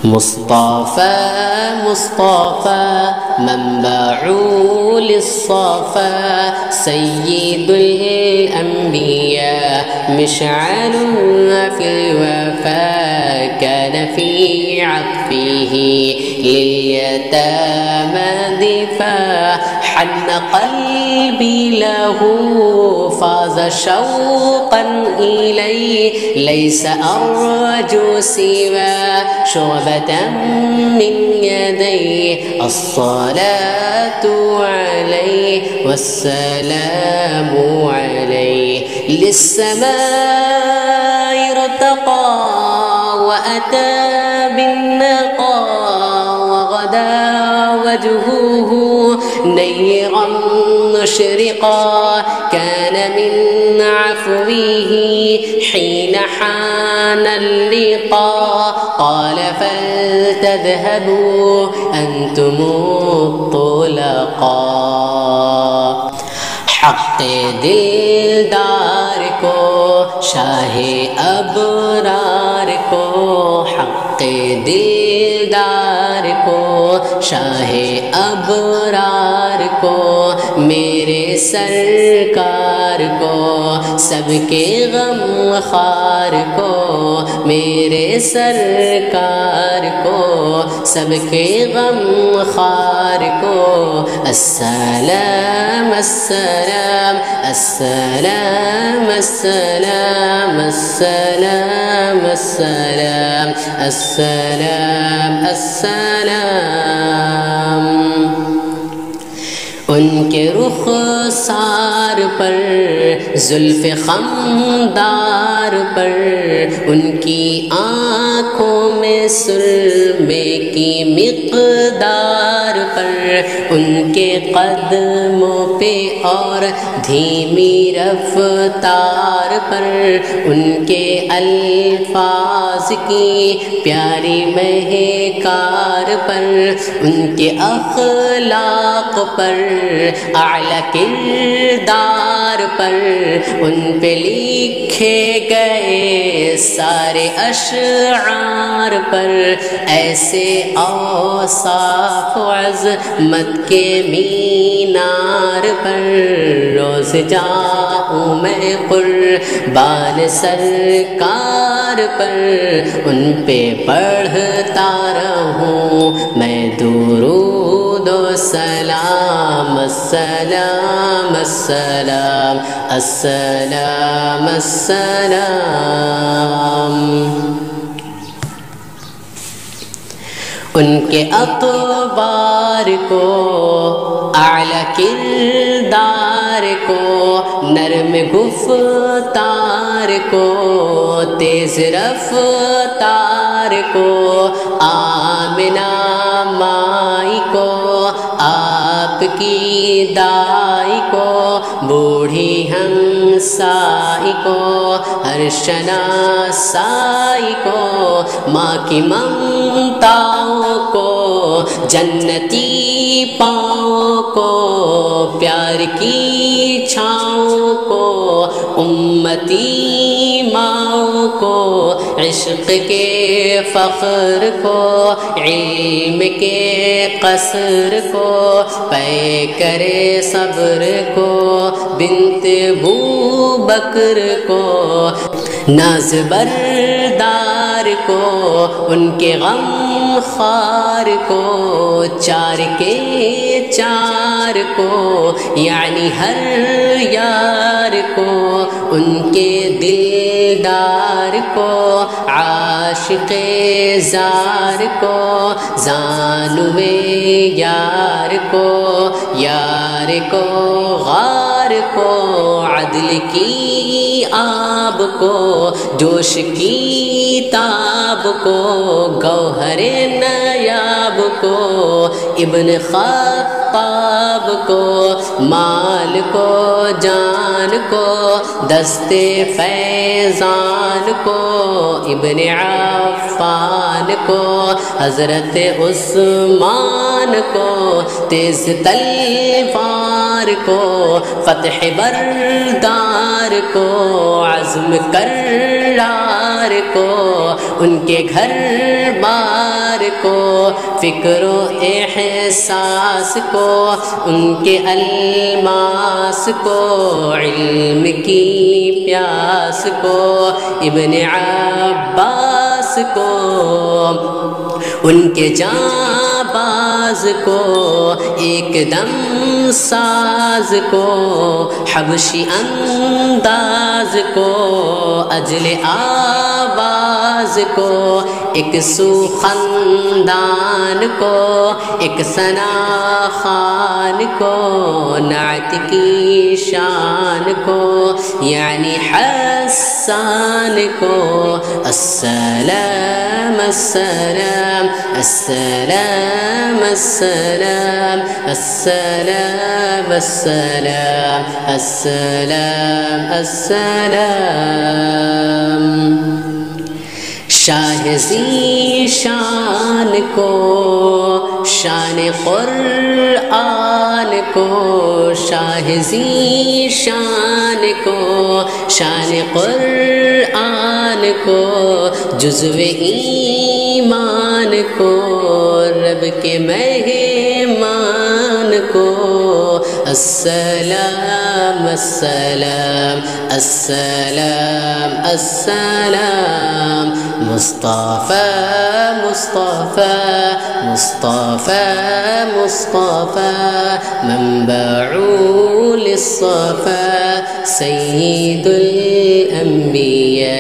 مصطفى مصطفى منبع للصفا سيد الأنبياء مشعل في الوفا كان في عطفه لليتامى دفاع حن قلبي له فاز شوقا إليه ليس أرجو سوى شعبة من يديه الصلاة عليه والسلام عليه للسماء ارتقى وأتى بالنقى وغدا وجهه نيرا مشرقا كان من عفوه حين حان اللقاء قال فلتذهبوا أنتم الطلقاء حق دلدار کو شاہ ابرار کو حق دلدار کو شاہ ابرار کو میرے سرکار کو سب کے غم خار کو میرے سرکار کو سب کے غم خار کو السلام السلام السلام السلام السلام السلام السلام السلام ان کے رخسار پر زلف خمدار پر ان کی آنکھوں میں سرمے کی مقدار پر ان کے قدموں پہ اور دھیمی رفتار پر ان کے الفاظ کی پیاری مہکار پر ان کے اخلاق پر اعلیٰ کردار پر ان پہ لکھے گئے سارے اشعار پر ایسے اوصاف و عظمت کے مینار پر روز جاؤں میں قربان سرکار پر ان پہ پڑھتا رہوں میں درود و سلام السلام السلام السلام السلام ان کے اطوار کو اعلیٰ کردار کو نرم گفتار کو تیز رفتار کو آمنہ مائی کو آپ کی دائی کو بوڑھی ہمسائی کو ہر شناسائی کو ماں کی ممتاؤں کو جنتی پاؤں کو پیار کی چھاؤں کو امتی ماؤں کو عشق کے فخر کو علم کے قصر کو پے کرے صبر کو بنت بو بکر کو ناز بردار کو ان کے غم خار کو چار کے چار کو یعنی ہر یار کو ان کے دلدار کو عاشق زار کو زانوے یار کو غار کو عدل کی آب کو جوش کی تاب کو گوہر نیاب کو ابن خطاب کو مال کو جان کو دستے فیضان کو ابن عفان کو حضرت عثمان کو تیز تلوار کو فتح بردار کو عزم کرار کو ان کے گھر بار کو، فکر و احساس کو، ان کے الماس کو، علم کی پیاس کو، ابن عباس کو، ان کے جانباز کو، ایک دم ساز کو، حبشی انداز کو، اجل آواز کو، ایک سو خاندان کو، ایک ثنا خان کو، نعت کی شان کو، یعنی حسان کو، السلام السلام السلام السلام السلام السلام السلام السلام۔ شاہ ذی شان کو، شان قرآن کو، شاہ ذی شان کو، شان قرآن کو، جزو ایمان کو، رب کے مہمان کو، السلام السلام السلام السلام۔ مصطفیٰ مصطفیٰ مصطفیٰ مصطفیٰ، منبع للصفا، سید الانبیاء۔